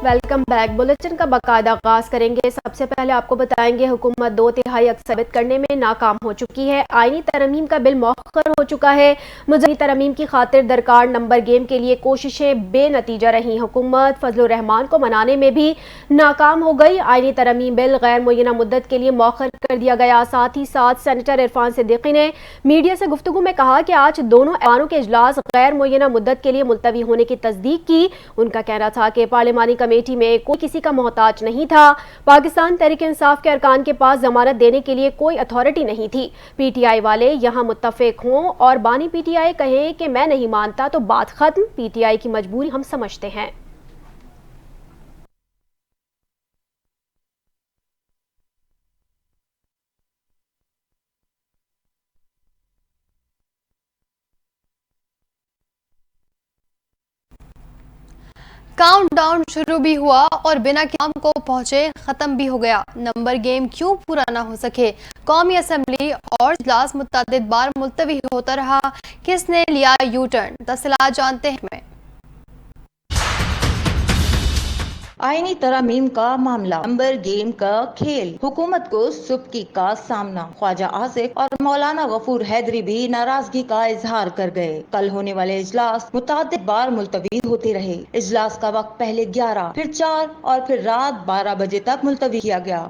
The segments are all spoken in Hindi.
Welcome back. बुलेटिन का बाकायदा आगाज करेंगे। सबसे पहले आपको बताएंगे हुकूमत 2/3 अक्सरियत करने में नाकाम हो चुकी है। आईनी तरमीम का बिल मौखर हो चुका है। मुजम्मी तरमीम की खातिर दरकार नंबर गेम के लिए कोशिशें बेनतीजा रही। हुकूमत फजलुर रहमान को मनाने में भी नाकाम हो गई। आईनी तरमीम बिल गैर मुय्यना मुद्दत के लिए मौखर कर दिया गया। साथ ही साथ सेनेटर इरफान सिद्दीकी ने मीडिया से गुफ्तगू में कहा कि आज दोनों ऐवानों के इजलास गैर मुय्यना मुद्दत के लिए मुलतवी होने की तस्दीक की। उनका कहना था कि पार्लिमानी कमेटी में कोई किसी का मोहताज नहीं था। पाकिस्तान तहरीक इंसाफ के अरकान के पास जमानत देने के लिए कोई अथॉरिटी नहीं थी। पीटीआई वाले यहाँ मुत्तफिक हों और बानी पीटीआई कहें कि मैं नहीं मानता तो बात खत्म। पीटीआई की मजबूरी हम समझते हैं। काउंटडाउन शुरू भी हुआ और बिना काम को पहुंचे खत्म भी हो गया। नंबर गेम क्यों पूरा ना हो सके? कौमी असम्बली और इजलास मुतअद्दिद बार मुलतवी होता रहा। किसने लिया यू टर्न? तफसीलात जानते हैं। आईनी तरमीम का मामला, नंबर गेम का खेल, हुकूमत को सुबकी का सामना। ख्वाजा आसिफ और मौलाना गफूर हैदरी भी नाराजगी का इजहार कर गए। कल होने वाले इजलास मुतअद्दिद बार मुलतवी होते रहे। इजलास का वक्त पहले 11, फिर 4 और फिर रात 12 बजे तक मुलतवी किया गया।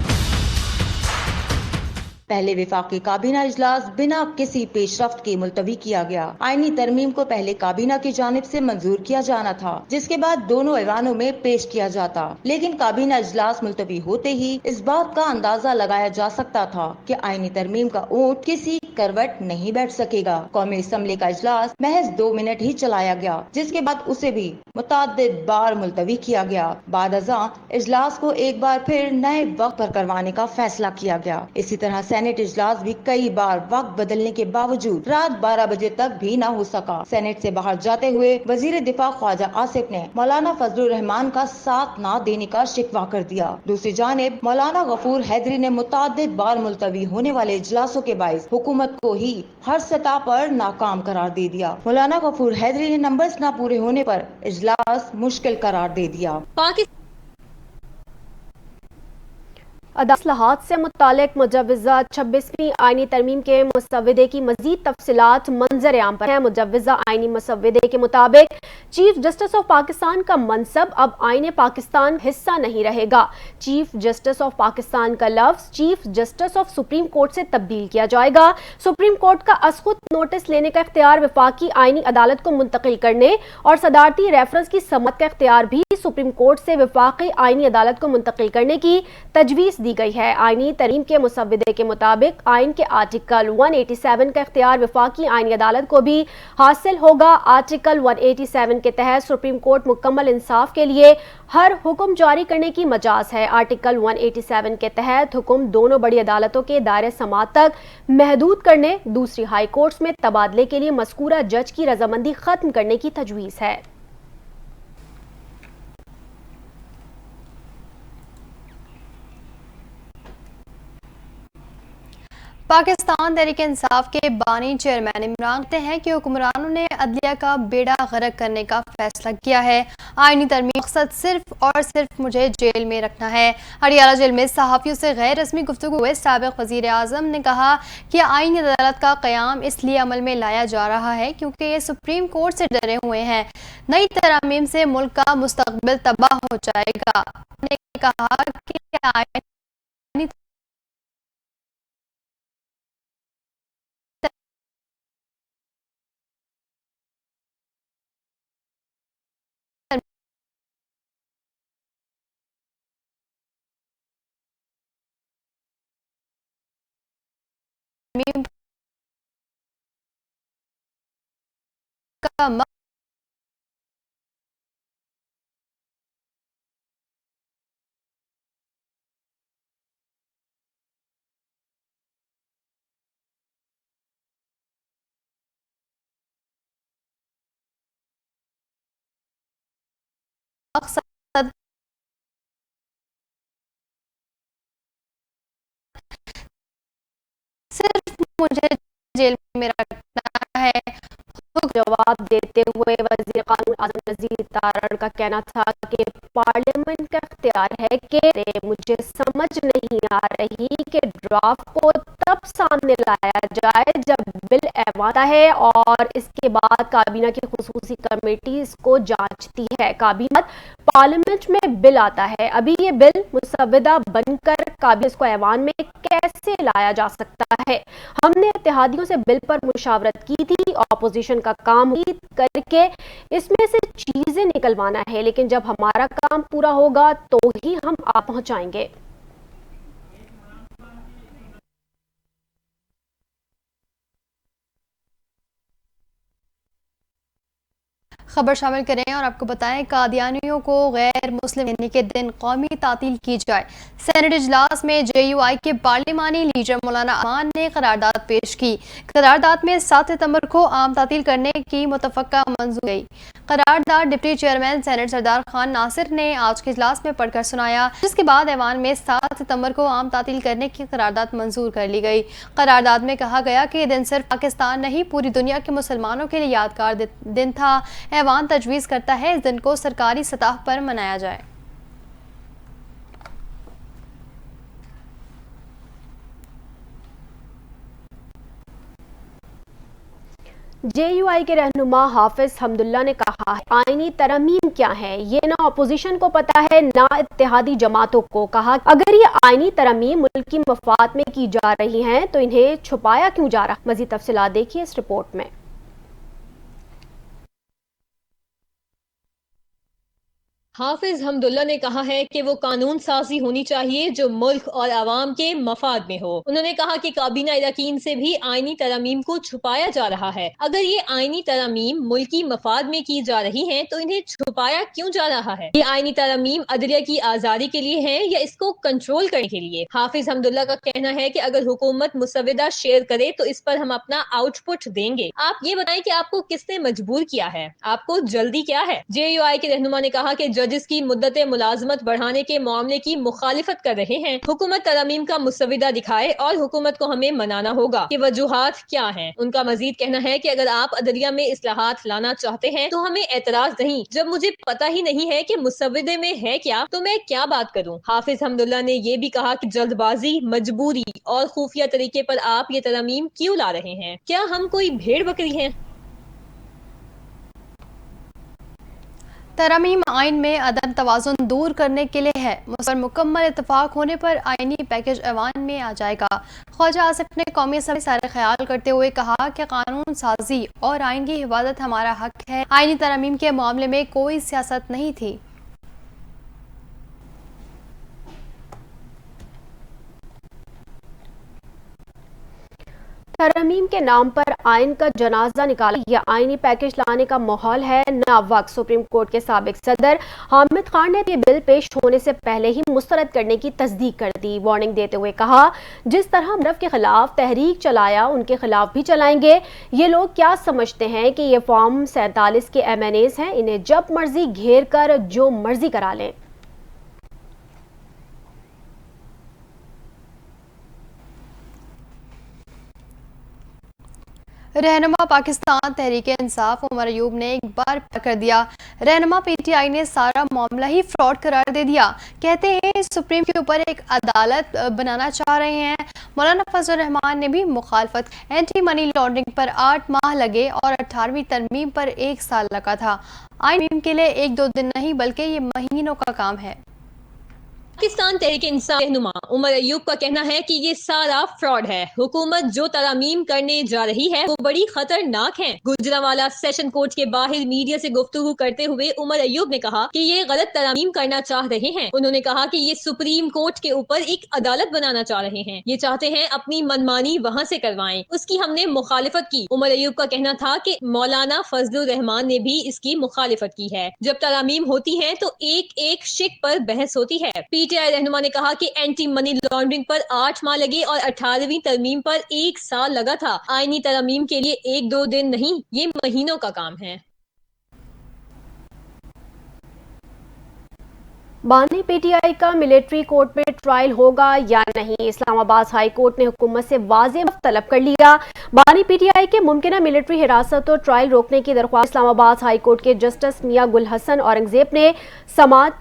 पहले विफाकी काबीना इजलास बिना किसी पेशरफ्त के मुलतवी किया गया। आईनी तरमीम को पहले काबीना की जानिब से मंजूर किया जाना था, जिसके बाद दोनों ऐवानों में पेश किया जाता। लेकिन काबीना इजलास मुलतवी होते ही इस बात का अंदाजा लगाया जा सकता था कि आईनी तरमीम का ऊंट किसी करवट नहीं बैठ सकेगा। कौमी असम्बली का इजलास महज 2 मिनट ही चलाया गया, जिसके बाद उसे भी मुतअद्दिद बार मुलतवी किया गया। बाद अज़ां इजलास को एक बार फिर नए वक्त पर करवाने का फैसला किया गया। इसी तरह सेनेट इजलास भी कई बार वक्त बदलने के बावजूद रात 12 बजे तक भी न हो सका। सेनेट से बाहर जाते हुए वजीर दिफा ख्वाजा आसिफ ने मौलाना फजलुर रहमान का साथ न देने का शिकवा कर दिया। दूसरी जानिब मौलाना गफूर हैदरी ने मुतअद्दिद बार मुलतवी होने वाले इजलासों के बाइस हुकूमत को ही हर सतह पर नाकाम करार दे दिया। मौलाना गफूर हैदरी ने नंबर्स न पूरे होने पर इजलास मुश्किल करार दे दिया। इस्लाहात से मुतालिक मुजव्वज़ा 26वीं आईनी तरमीम के मुसव्वदे की मज़ीद तफसीलात मंजर आम पर है। मुजव्वज़ा आईनी मुसव्वदे के मुताबिक चीफ जस्टिस ऑफ पाकिस्तान का मनसब अब आईने पाकिस्तान हिस्सा नहीं रहेगा। चीफ जस्टिस ऑफ पाकिस्तान का लफ्ज़ chief justice of supreme court से तब्दील किया जाएगा। सुप्रीम कोर्ट का असखुद नोटिस लेने का इख्तियार वफाकी आईनी अदालत को मुंतकिल करने और सदारती रेफरेंस की समत का इख्तियार भी सुप्रीम कोर्ट से वफाकी आईनी अदालत को मुंतकिल करने की तजवीज़ दी गई है। आईनी तरमीम के मुसव्वदे के मुताबिक आइन के आर्टिकल 187 का इख्तियार वफाकी आईनी अदालत को भी हासिल होगा। आर्टिकल 187 के तहत सुप्रीम कोर्ट मुकम्मल इंसाफ के लिए हर हुक्म जारी करने की मजाज है। आर्टिकल 187 के तहत हुक्म दोनों बड़ी अदालतों के दायरे समात तक महदूद करने, दूसरी हाई कोर्ट्स में तबादले के लिए मज़कूरा जज की रजामंदी खत्म करने की तजवीज़ है। पाकिस्तान तहरीक इंसाफ के बानी चेयरमैन इमरान कहते हैं कि हुक्मरानों ने अदलिया का बेड़ा गर्क करने का फैसला किया है। आईनी तरमीम मकसद सिर्फ और सिर्फ मुझे जेल में रखना है। हरियाणा जेल में सहाफ़ियों से गैर रस्मी गुफ्तगू हुए साबिक़ वज़ीर आज़म ने कहा कि आईनी अदालत का क़याम इसलिए अमल में लाया जा रहा है क्योंकि ये सुप्रीम कोर्ट से डरे हुए हैं। नई तरमीम से मुल्क का मुस्तक़बिल तबाह हो जाएगा। उन्होंने कहा कि आईनी तरमीम का मकसद सिर्फ मुझे जेल में रखना है। जवाब देते हुए वजीर कानून आजम नजीर तारड़ का कहना था कि पार्लियामेंट का इख्तियार है कि मुझे समझ नहीं आ रही कि ड्राफ्ट को तब सामने लाया जाए जब बिल ऐवान है और इसके बाद काबीना की खुसूसी कमेटी इसको जांचती है। काबीना पार्लियामेंट में बिल आता है, अभी ये बिल मुसव्वदा बनकर काबीना इसको ऐवान में कैसे लाया जा सकता है। हमने इत्तेहादियों से बिल पर मुशावरत की थी, ऑपोजिशन का काम करके इसमें से चीजें निकलवाना है, लेकिन जब हमारा काम पूरा होगा तो ही हम आप पहुंचाएंगे। खबर शामिल करें और आपको बताएं, कादियानियों को गैर मुस्लिम हिंदी के दिन कौमी तातील की जाए। सेनेट इजलास में JUI के पार्लिमानी लीडर मौलाना अमान ने करारदाद पेश की। करारदाद में 7 सितंबर को आम तातील करने की मुतफ़क्का मंजूर गई। करारदाद deputy chairman senate Sardar Khan Nasir ने आज के इजलास में पढ़कर सुनाया, जिसके बाद ऐवान में 7 सितंबर को आम तातील करने की करारदाद मंजूर कर ली गई। करारदाद में कहा गया कि यह दिन सिर्फ पाकिस्तान नहीं पूरी दुनिया के मुसलमानों के लिए यादगार दिन था। ऐवान तजवीज़ करता है इस दिन को सरकारी सतह पर मनाया जाए। JUI के रहनुमा हाफिज हमदुल्ला ने कहा है आईनी तरमीम क्या है ये ना अपोजिशन को पता है ना इत्तेहादी जमातों को। कहा अगर ये आईनी तरमीम मुल्क की मफाद में की जा रही हैं तो इन्हें छुपाया क्यों जा रहा। मजीद तफसीलात देखिए इस रिपोर्ट में। हाफिज हमदुल्ला ने कहा है कि वो कानून साजी होनी चाहिए जो मुल्क और आवाम के मफाद में हो। उन्होंने कहा कि काबीना इरकान से भी आईनी तरमीम को छुपाया जा रहा है। अगर ये आईनी तरमीम मुल्की मफाद में की जा रही हैं तो इन्हें छुपाया क्यों जा रहा है। ये आईनी तरमीम अदलिया की आज़ादी के लिए है या इसको कंट्रोल करने के लिए। हाफिज हमदुल्ला का कहना है कि अगर हुकूमत मुसव्वदा शेयर करे तो इस पर हम अपना आउटपुट देंगे। आप ये बताएं कि आपको किसने मजबूर किया है, आपको जल्दी क्या है। JUI के रहनुमा ने कहा कि जजेस की मुद्दत मुलाजमत बढ़ाने के मामले की मुखालिफत कर रहे हैं। हुकूमत तरमीम का मुसव्वदा दिखाए और हुकूमत को हमें मनाना होगा कि वजूहात क्या हैं। उनका मजीद कहना है कि अगर आप अदलिया में इस्लाहात लाना चाहते हैं तो हमें एतराज नहीं, जब मुझे पता ही नहीं है कि मुसव्वदे में है क्या तो मैं क्या बात करूं। हाफिज हमदुल्ला ने यह भी कहा कि जल्दबाजी, मजबूरी और खुफिया तरीके पर आप ये तरमीम क्यों ला रहे हैं। क्या हम कोई भेड़ बकरी हैं। तरमीम आइन में अदम तवाज़ुन दूर करने के लिए है। मुझ पर मुकम्मल इत्तफाक होने पर आइनी पैकेज ऐवान में आ जाएगा। ख्वाजा आसिफ ने कौमी असम्बली सारे ख्याल करते हुए कहा कि कानून साजी और आइन की हिफाजत हमारा हक है। आइनी तरमीम के मामले में कोई सियासत नहीं थी। तरमीम के नाम पर आइन का जनाजा निकाला या आइनी पैकेज लाने का माहौल है ना वक्त। सुप्रीम कोर्ट के साबिक सदर हामिद खान ने ये बिल पेश होने से पहले ही मुस्तरद करने की तस्दीक कर दी। वार्निंग देते हुए कहा जिस तरह मुशर्रफ के खिलाफ तहरीक चलाया उनके खिलाफ भी चलाएंगे। ये लोग क्या समझते हैं कि ये फॉर्म 47 के MNAs हैं, इन्हें जब मर्जी घेर कर जो मर्जी करा लें। रहनुमा पाकिस्तान तहरीक इंसाफ उमर अयूब ने एक बार कर दिया। रहनुमा PTI ने सारा मामला ही फ्रॉड करार दे दिया। कहते हैं सुप्रीम के ऊपर एक अदालत बनाना चाह रहे हैं। मौलाना फजल रहमान ने भी मुखालफत। एंटी मनी लॉन्ड्रिंग पर 8 माह लगे और 18वीं तरमीम पर 1 साल लगा था। आइन के लिए 1-2 दिन नहीं बल्कि ये महीनों का काम है। पाकिस्तान तहरीक इंसाफ रहनुमा उमर अयूब का कहना है कि ये सारा फ्रॉड है। हुकूमत जो तरमीम करने जा रही है वो बड़ी खतरनाक है। गुजरांवाला सेशन कोर्ट के बाहर मीडिया से गुफ्तगू करते हुए उमर अयूब ने कहा कि ये गलत तरमीम करना चाह रहे हैं। उन्होंने कहा कि ये सुप्रीम कोर्ट के ऊपर एक अदालत बनाना चाह रहे हैं। ये चाहते हैं अपनी मनमानी वहाँ से करवाएं, उसकी हमने मुखालिफत की। उमर अयूब का कहना था कि मौलाना फजलुर रहमान ने भी इसकी मुखालिफत की है। जब तरमीम होती है तो एक एक शिक पर बहस होती है। PTI रहनुमा ने कहा कि एंटी मनी लॉन्ड्रिंग पर 8 माह लगे और 18वीं तरमीम पर 1 साल लगा था। आईनी तरमीम के लिए 1-2 दिन नहीं, ये महीनों का काम है। बानी पीटीआई का मिलिट्री कोर्ट में ट्रायल होगा या नहीं, इस्लामाबाद हाई कोर्ट ने हुकूमत से वाज़ेह वक्त तलब कर लिया। बानी पीटीआई के मुमकिन मिलिट्री हिरासत और ट्रायल रोकने की दरख्वास्त इस्लामाबाद हाई कोर्ट के जस्टिस मियां गुल हसन औरंगजेब ने समाअत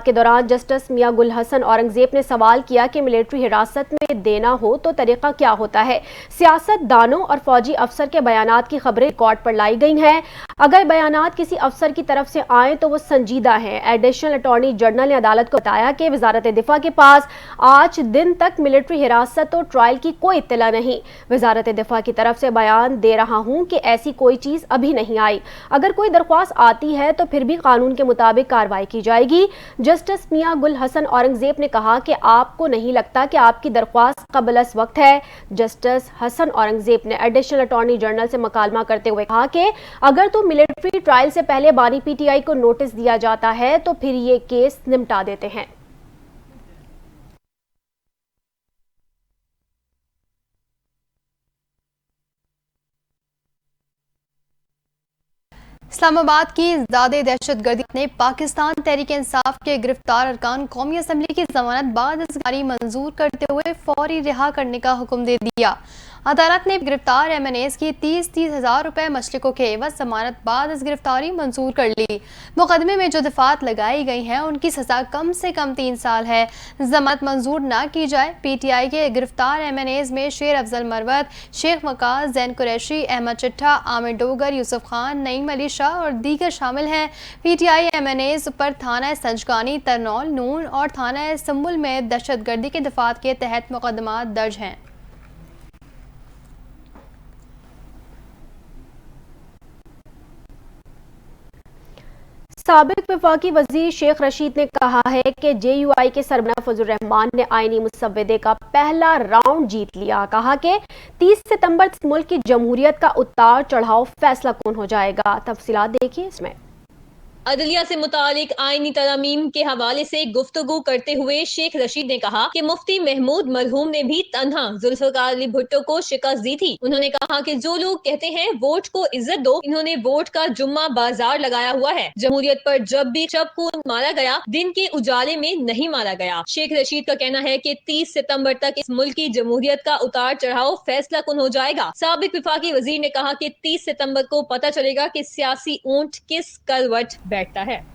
के दौरान जस्टिस मियां गुल हसन औरंगजेब ने सवाल किया कि मिलिट्री हिरासत में देना हो तो तरीका क्या होता है। सियासतदानों और फौजी अफसर के बयानात की खबरें रिकॉर्ड पर लाई गई हैं। अगर बयानात किसी अफसर की तरफ से आए तो वो संजीदा हैं। एडिशनल अटॉर्नी जनरल ने अदालत को बताया कि वजारत दिफा के पास आज दिन तक मिलिट्री हिरासत और ट्रायल की कोई इत्तला नहीं। वजारत दिफा की तरफ से बयान दे रहा हूं कि ऐसी कोई चीज अभी नहीं आई। अगर कोई दरख्वास्त आती है तो फिर भी कानून के मुताबिक कार्रवाई की जाएगी। जस्टिस मियां गुल हसन औरंगजेब ने कहा कि आपको नहीं लगता कि आपकी दरख्वास्त कबल-अज़ वक्त है। जस्टिस हसन औरंगजेब ने एडिशनल अटॉर्नी जनरल से मुकालमा करते हुए कहा कि अगर तो मिलिट्री ट्रायल से पहले बानी पीटीआई को नोटिस दिया जाता है तो फिर ये केस निपटा देते हैं। इस्लामाबाद की ज़्यादा दहशतगर्दी ने पाकिस्तान तहरीक इंसाफ के गिरफ्तार अरकान कौमी असम्बली की जमानत बाद इज़्गारी मंजूर करते हुए फौरी रिहा करने का हुक्म दे दिया। अदालत ने गिरफ्तार MNAs की 30-30 हज़ार रुपए मशलिकों के एवज जमानत बाद इस गिरफ्तारी मंजूर कर ली। मुकदमे में जो दफात लगाई गई हैं उनकी सजा कम से कम 3 साल है। जमानत मंजूर ना की जाए। PTI के गिरफ्तार MNAs में शेर अफजल मरवत, शेख वकास, जैन कुरैशी, अहमद चिट्ठा, आमिर डोगर, यूसुफ खान, नईम अली शाह और दीगर शामिल हैं। PTI MNAs पर थाना संजगानी, तरनौल, नून और थाना संबुल में दहशतगर्दी के दफात के तहत मुकदमा दर्ज हैं। साबिक वफाकी वजीर शेख रशीद ने कहा है कि JUI के सरबराह फजल रहमान ने आईनी मुसव्वदे का पहला राउंड जीत लिया। कहा कि 30 सितंबर मुल्क की जमहूरियत का उतार चढ़ाव फैसला कौन हो जाएगा। तफसीलात देखिए इसमें। अदलिया से मुतालिक आईनी तरमीम के हवाले से गुफ्तगू करते हुए शेख रशीद ने कहा कि मुफ्ती महमूद मरहूम ने भी तन्हा जुल्फिकार अली भुट्टो को शिकस्त दी थी। उन्होंने कहा कि जो लोग कहते हैं वोट को इज्जत दो, इन्होंने वोट का जुम्मा बाजार लगाया हुआ है। जमहूरियत पर जब भी शब को मारा गया, दिन के उजाले में नहीं मारा गया। शेख रशीद का कहना है कि 30 सितंबर तक इस मुल्क की जमहूरियत का उतार चढ़ाव फैसला कुन हो जाएगा। साबिक वफाकी वजीर ने कहा कि 30 सितंबर को पता चलेगा कि सियासी ऊंट किस करवट बैठता है।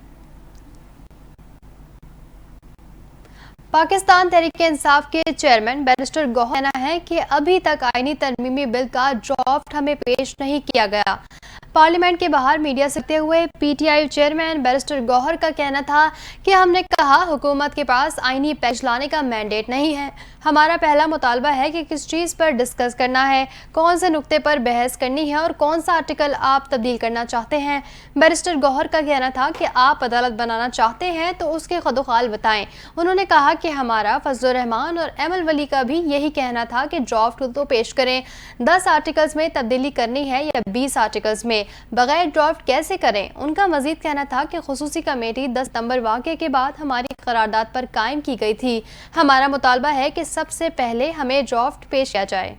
पाकिस्तान तहरीक इंसाफ के चेयरमैन बैरिस्टर गौहर का कहना है कि अभी तक आईनी तरमीमी बिल का ड्राफ्ट हमें पेश नहीं किया गया। पार्लियामेंट के बाहर मीडिया से कहते हुए PTI चेयरमैन बैरिस्टर गौहर का कहना था कि हमने कहा हुकूमत के पास आईनी पैच लाने का मैंडेट नहीं है। हमारा पहला मुतालबा है कि किस चीज़ पर डिस्कस करना है, कौन से नुक्ते पर बहस करनी है और कौन सा आर्टिकल आप तब्दील करना चाहते हैं। बैरिस्टर गौहर का कहना था कि आप अदालत बनाना चाहते हैं तो उसके खदोखाल बताएं। उन्होंने कहा कि हमारा फजल रहमान और एमल वली का भी यही कहना था कि ड्राफ्ट तो पेश करें। 10 आर्टिकल्स में तब्दीली करनी है या 20 आर्टिकल्स में, बगैर ड्राफ्ट कैसे करें। उनका मजीद कहना था कि खुसूसी कमेटी 10 सितंबर वाक़े के बाद हमारी करारदाद पर कायम की गई थी। हमारा मुतालबा है कि सबसे पहले हमें ड्राफ्ट पेश किया जाए।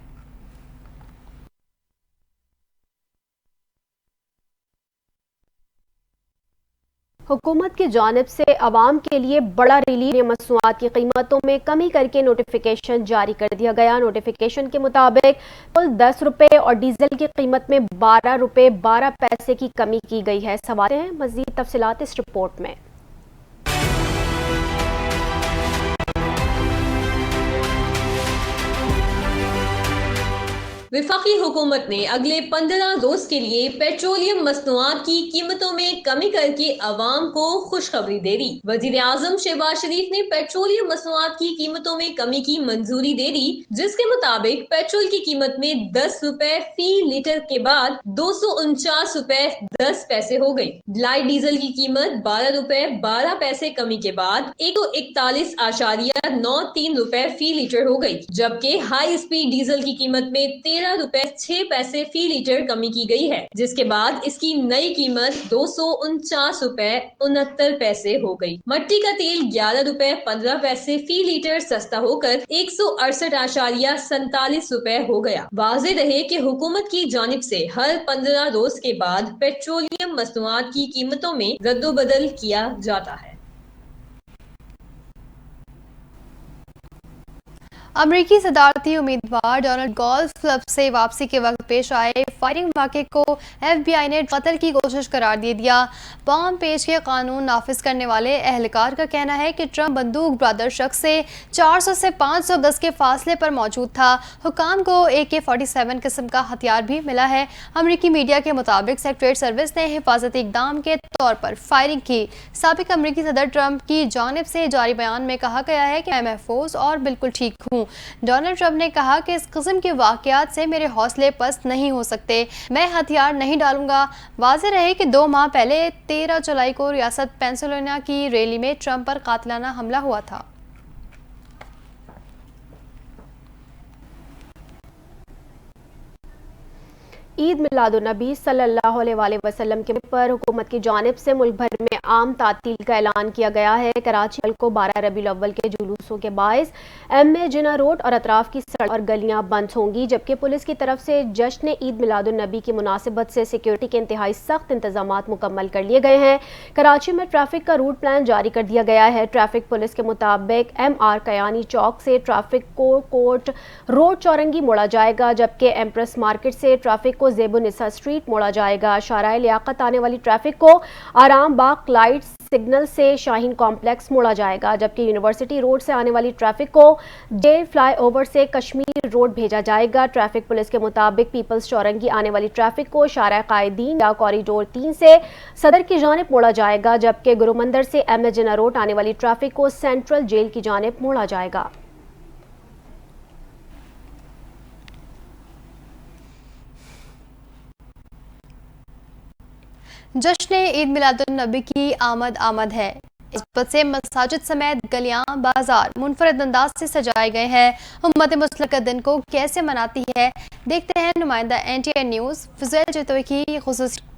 हुकूमत की जानिब से अवाम के लिए बड़ा रिलीफ, मसनूआत की कीमतों में कमी करके नोटिफिकेशन जारी कर दिया गया। नोटिफिकेशन के मुताबिक कुल 10 रुपये और डीजल की कीमत में 12 रुपये 12 पैसे की कमी की गई है। सवाल हैं मजीद तफसीलात इस रिपोर्ट में। वफाकी हुकूमत ने अगले 15 रोज के लिए पेट्रोलियम मसनूआत की कीमतों में कमी करके अवाम को खुशखबरी दे दी। वजीर आजम शहबाज शरीफ ने पेट्रोलियम मसनूआत की कीमतों में कमी की मंजूरी दे दी, जिसके मुताबिक पेट्रोल की कीमत में 10 रुपए फी लीटर के बाद 249 रुपए 10 पैसे हो गई। लाइट डीजल की कीमत 12 रुपए 12 पैसे कमी के बाद 141.93 रुपए फी लीटर हो गई, जबकि हाई स्पीड डीजल की कीमत में 13 रुपए 6 पैसे फी लीटर कमी की गई है, जिसके बाद इसकी नई कीमत 249 रुपए 69 पैसे हो गई। मट्टी का तेल 11 रुपए 15 पैसे फी लीटर सस्ता होकर 168.47 रुपए हो गया। वाज़े रहे कि हुकूमत की जानिब से हर 15 रोज के बाद पेट्रोलियम मसनूआत की कीमतों में रद्दोबदल किया जाता है। अमरीकी सदारती उम्मीदवार डोनाल्ड गोल्फ क्लब से वापसी के वक्त पेश आए फायरिंग वाक़े को FBI ने कत्ल की कोशिश करार दे दिया। पाम पेश के कानून नाफिज करने वाले एहलकार का कहना है कि ट्रंप बंदूक बरदार शख्स से 400 से 500 गज के फासले पर मौजूद था। हुकाम को AK-47 किस्म का हथियार भी मिला है। अमरीकी मीडिया के मुताबिक सेक्रेटरीट सर्विस ने हिफाजती इकदाम के तौर पर फायरिंग की। साबिक अमरीकी सदर ट्रंप की जानिब से जारी बयान में कहा गया है कि मैं महफूज और बिल्कुल ठीक हूँ। डोनाल्ड ट्रंप ने कहा कि इस किस्म के वाकयात से मेरे हौसले पस्त नहीं हो सकते, मैं हथियार नहीं डालूंगा। वाज़ेह रहे कि 2 माह पहले 13 जुलाई को रियासत पेंसिल्वेनिया की रैली में ट्रंप पर कातिलाना हमला हुआ था। ईद मिलादुन्नबी सल्लल्लाहु अलैहि वसल्लम के पर हुकूमत की जानिब से मुल्क भर में आम तातील का ऐलान किया गया है। कराची कल को 12 रबीउल अव्वल के जुलूसों के बायस MA जिना रोड और अतराफ की सड़क और गलियां बंद होंगी, जबकि पुलिस की तरफ से जश्न ईद मिलादुन्नबी की मुनासिबत से सिक्योरिटी के इंतहाई सख्त इंतजामात मुकम्मल कर लिए गए हैं। कराची में ट्रैफिक का रूट प्लान जारी कर दिया गया है। ट्रैफिक पुलिस के मुताबिक MR कयानी चौक से ट्रैफिक को कोर्ट रोड चौरंगी मोड़ा जाएगा, जबकि एम्प्रेस मार्केट से ट्रैफिक ज़ेबुनिसा स्ट्रीट मोड़ा जाएगा। शाराए लियाकत आने वाली ट्रैफिक को आराम बाग लाइट सिग्नल से शाहीन कॉम्प्लेक्स मोड़ा जाएगा, जबकि यूनिवर्सिटी रोड से आने वाली ट्रैफिक को जेल फ्लाईओवर से कश्मीर रोड भेजा जाएगा। ट्रैफिक पुलिस के मुताबिक पीपल्स चौरंगी आने वाली ट्रैफिक को शाराए कायदीन या कॉरिडोर 3 से सदर की जानिब मोड़ा जाएगा, जबकि गुरुमंदिर से MA जिना रोड आने वाली ट्रैफिक को सेंट्रल जेल की जानिब मोड़ा जाएगा। जश्न ईद मिलादुन्नबी की आमद है। इस वजह से मसाजिद समेत गलियां बाजार मुनफरद अंदाज से सजाए गए हैं। उम्मत मुस्लिम का दिन को कैसे मनाती है, देखते हैं नुमाइंदा NTN न्यूज़ फुज़ैल जतोई की खुसूसी।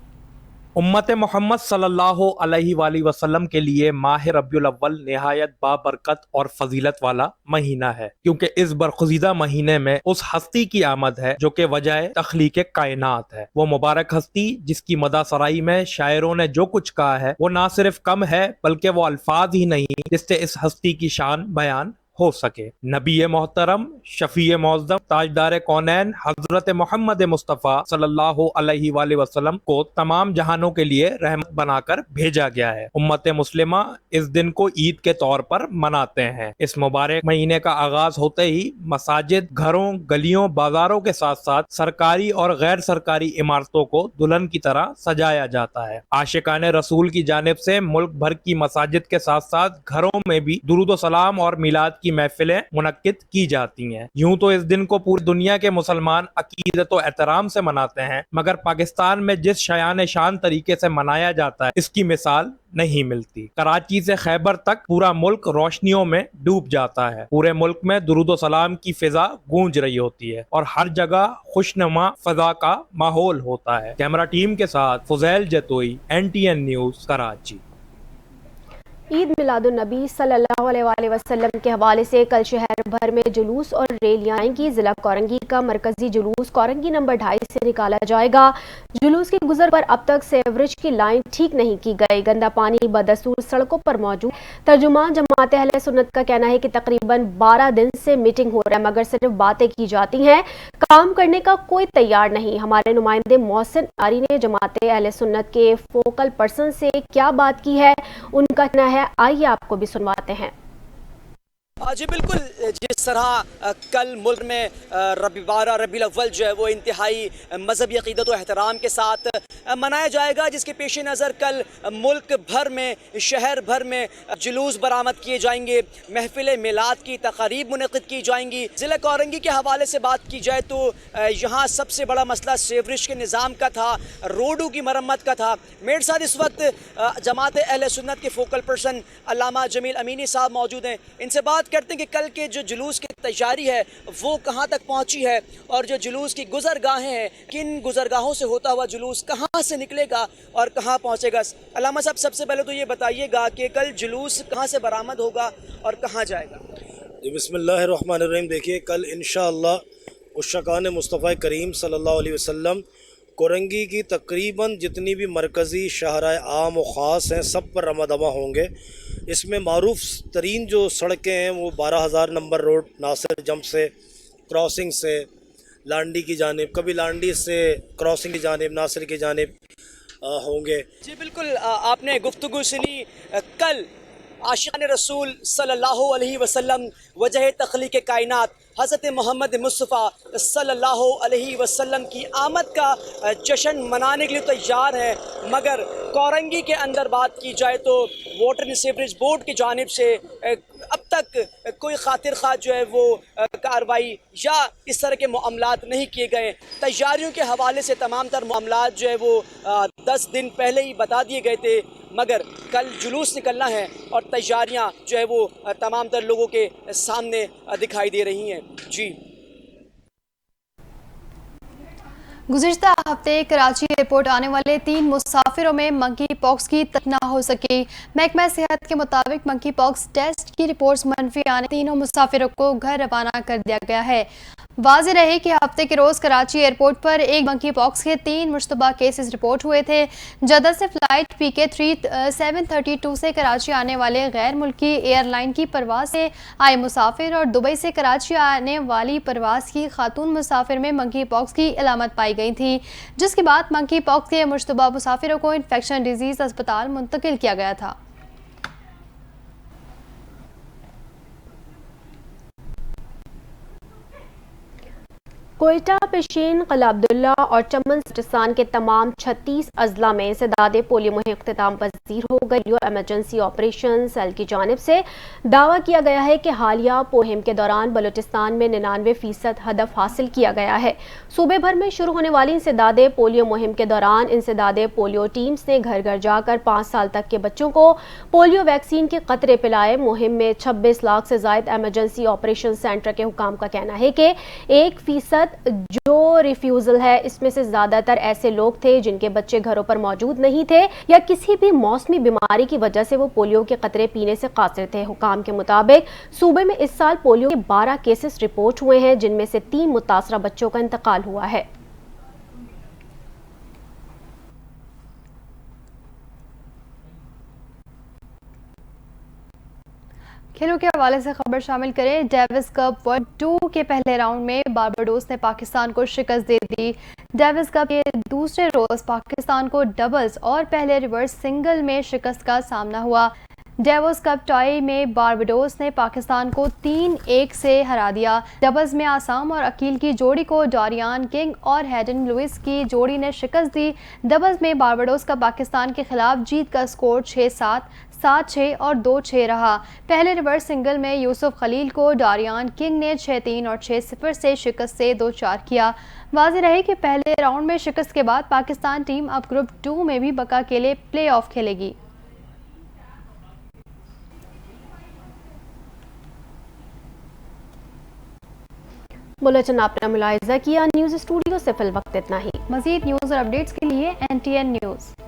उम्मत मोहम्मद सल्लल्लाहु अलैहि वसल्लम के लिए माह रब्बिउल अव्वल निहायत बाबरकत और फजीलत वाला महीना है, क्योंकि इस बरखुजीदा महीने में उस हस्ती की आमद है जो कि वजह तख्लीक कायनात है। वो मुबारक हस्ती जिसकी मदासराई में शायरों ने जो कुछ कहा है वो ना सिर्फ कम है बल्कि वो अल्फाज ही नहीं जिससे इस हस्ती की शान बयान हो सके। नबी मोहतरम शफी मौज़्ज़म ताजदार कौनैन हजरत मोहम्मद मुस्तफ़ा सल्लल्लाहु अलैहि वसल्लम को तमाम जहानों के लिए रहमत बनाकर भेजा गया है। उम्मत मुस्लिमा इस दिन को ईद के तौर पर मनाते हैं। इस मुबारक महीने का आगाज होते ही मसाजिद, घरों, गलियों, बाजारों के साथ साथ सरकारी और गैर सरकारी इमारतों को दुल्हन की तरह सजाया जाता है। आशिकाने रसूल की जानिब से मुल्क भर की मसाजिद के साथ साथ घरों में भी दुरूद व सलाम और मिलाद की महफिलें मुनक्किद की जाती हैं। यूं तो इस दिन को पूरी दुनिया के मुसलमान अकीदत व एहतराम से मनाते हैं, मगर पाकिस्तान में जिस शयान शान तरीके से मनाया जाता है इसकी मिसाल नहीं मिलती। कराची से खैबर तक पूरा मुल्क रोशनियों में डूब जाता है। पूरे मुल्क में दुरूद व सलाम की फिजा गूंज रही होती है और हर जगह खुशनुमा फिजा का माहौल होता है। कैमरा टीम के साथ फुज़ैल जतोई, NTN न्यूज़, कराची। ईद मिलादुन्नबी सल्लल्लाहु अलैहि वसल्लम के हवाले से कल शहर भर में जुलूस और रैलियां आएंगी। जिला कोरंगी का मरकजी जुलूस कोरंगी नंबर 2.5 से निकाला जाएगा। जुलूस के गुजर पर अब तक सेवरेज की लाइन ठीक नहीं की गई। गंदा पानी बदस्तूर सड़कों पर मौजूद। तर्जुमान जमात अहले सुन्नत का कहना है कि तकरीबन 12 दिन से मीटिंग हो रहा है, मगर सिर्फ बातें की जाती हैं, काम करने का कोई तैयार नहीं। हमारे नुमाइंदे मोहसिन आरी ने जमात अहले सुन्नत के फोकल पर्सन से क्या बात की है, उनका कहना है, आइए आपको भी सुनवाते हैं। जी बिल्कुल, जिस तरह कल मुल्क में 12 रबीउल अव्वल जो है वो इंतहाई मजहबी अक़ीदत व एहतराम के साथ मनाया जाएगा, जिसके पेश नज़र कल मुल्क भर में, शहर भर में जुलूस बरामद किए जाएंगे, महफिल मिलाद की तक़रीब मुनक़िद की जाएंगी। ज़िला कोरंगी के हवाले से बात की जाए तो यहाँ सबसे बड़ा मसला सेवरेज के निज़ाम का था, रोडों की मरम्मत का था। मेरे साथ इस वक्त जमात अहले सुन्नत के फोकल पर्सन अल्लामा जमील अमीनी साहब मौजूद हैं। इनसे बात करते हैं कि कल के जो जुलूस की तैयारी है वो कहाँ तक पहुँची है और जो जुलूस की गुजरगाहें हैं, किन गुजरगाहों से होता हुआ जुलूस कहाँ से निकलेगा और कहाँ पहुँचेगा। अल्लामा साहब, सबसे पहले तो ये बताइएगा कि कल जुलूस कहाँ से बरामद होगा और कहाँ जाएगा। बिस्मिल्लाहिर्रहमानिर्रहीम। देखिए, कल इंशाअल्लाह उश्शकान मुस्तफ़ा करीम सल्लल्लाहु अलैहि वसल्लम कोरंगी की तकरीबन जितनी भी मरकज़ी शहराए आम व ख़ास हैं सब पर रमादमा होंगे। इसमें मारूफ तरीन जो सड़कें हैं वो 12,000 नंबर रोड नासिर जंप से क्रॉसिंग से लांडी की जानिब, कभी लांडी से क्रॉसिंग की जानिब नासिर की जानिब होंगे। जी बिल्कुल, आपने गुफ्तगू सुनी कल आशिक़ान रसूल सल्लल्लाहु अलैहि वसल्लम वजह तख्लीक़ कायनात हज़रत मोहम्मद मुस्तफ़ा सल्लल्लाहु अलैहि वसल्लम की आमद का जश्न मनाने के लिए तैयार हैं, मगर कोरंगी के अंदर बात की जाए तो वाटर एंड सीवरेज बोर्ड की जानिब से अब तक कोई खातिर खा जो है वो कार्रवाई या इस तरह के मामलात नहीं किए गए। तैयारियों के हवाले से तमाम तर मामलात जो है वो 10 दिन पहले ही बता दिए गए थे, मगर कल जुलूस निकलना है और तैयारियां जो है वो तमाम तर लोगों के सामने दिखाई दे रही हैं। जी, गुज़िश्ता हफ्ते कराची एयरपोर्ट आने वाले 3 मुसाफिरों में मंकी पॉक्स की तक न हो सकी। महकमा सेहत के मुताबिक मंकी पॉक्स टेस्ट की रिपोर्ट्स मनफी आने तीनों मुसाफिरों को घर रवाना कर दिया गया है। वाज़ेह रहे कि हफ्ते के रोज़ कराची एयरपोर्ट पर एक मंकी पॉक्स के 3 मुश्तबा केसेस रिपोर्ट हुए थे। जद्दा से फ़्लाइट PK-732 से कराची आने वाले गैर मुल्की एयरलाइन की परवाज़ से आए मुसाफिर और दुबई से कराची आने वाली परवाज़ की खातून मुसाफिर में मंकी पॉक्स की अलामत पाई गई थी, जिसके बाद मंकी पॉक्स के मुश्तबा मुसाफिरों को इन्फेक्शन डिजीज़ अस्पताल मुंतकिल किया गया था। कोयटा, पेशीन, क़िला अब्दुल्ला और चमन सिस्तान के तमाम 36 अजला में इंसदाद पोलियो मुहिम इख्तिताम पज़ीर हो गई। पोलियो एमरजेंसी ऑपरेशन सेल की जानिब से दावा किया गया है कि हालिया मुहिम के दौरान बलूचिस्तान में 99% हदफ हासिल किया गया है। सूबे भर में शुरू होने वाली इंसदाद पोलियो मुहिम के दौरान इंसदाद पोलियो टीम्स ने घर घर जाकर 5 साल तक के बच्चों को पोलियो वैक्सीन के कतरे पिलाए। मुहिम में 26 लाख से ज़ायद एमरजेंसी ऑपरेशन सेंटर के हुकाम का कहना है कि 1% जो रिफ्यूजल है इसमें से ज्यादातर ऐसे लोग थे जिनके बच्चे घरों पर मौजूद नहीं थे या किसी भी मौसमी बीमारी की वजह से वो पोलियो के कतरे पीने से कासिर थे। हुकाम के मुताबिक सूबे में इस साल पोलियो के 12 केसेस रिपोर्ट हुए हैं, जिनमें से 3 मुतासरा बच्चों का इंतकाल हुआ है। खेलों के हवाले से खबर शामिल करें। डेविस कप वर्ल्ड 2 के पहले राउंड में बारबाडोस ने पाकिस्तान को शिकस्त दे दी। डेविस कप के दूसरे रोज पाकिस्तान को डबल्स और पहले रिवर्स सिंगल में शिकस्त का सामना हुआ। डेवोस कप टाई में बारबाडोस ने पाकिस्तान को 3-1 से हरा दिया। डबल्स में आसाम और अकील की जोड़ी को डोरियान किंग और हैडन लुइस की जोड़ी ने शिकस्त दी। डबल्स में बारबाडोस का पाकिस्तान के खिलाफ जीत का स्कोर 6-7, 7-6 और 2-6 रहा। पहले रिवर्स सिंगल में यूसुफ खलील को डोरियान किंग ने 6-3 और 6-0 से शिकस्त से 2-4 किया। वाज़ेह रहे कि पहले राउंड में शिकस्त के बाद पाकिस्तान टीम अब ग्रुप 2 में भी बका के लिए प्ले ऑफ खेलेगी। बुलेटिन आपने मुलाहिजा किया। न्यूज़ स्टूडियो से फिल वक्त इतना ही। मज़ीद न्यूज़ और अपडेट्स के लिए NTN न्यूज़।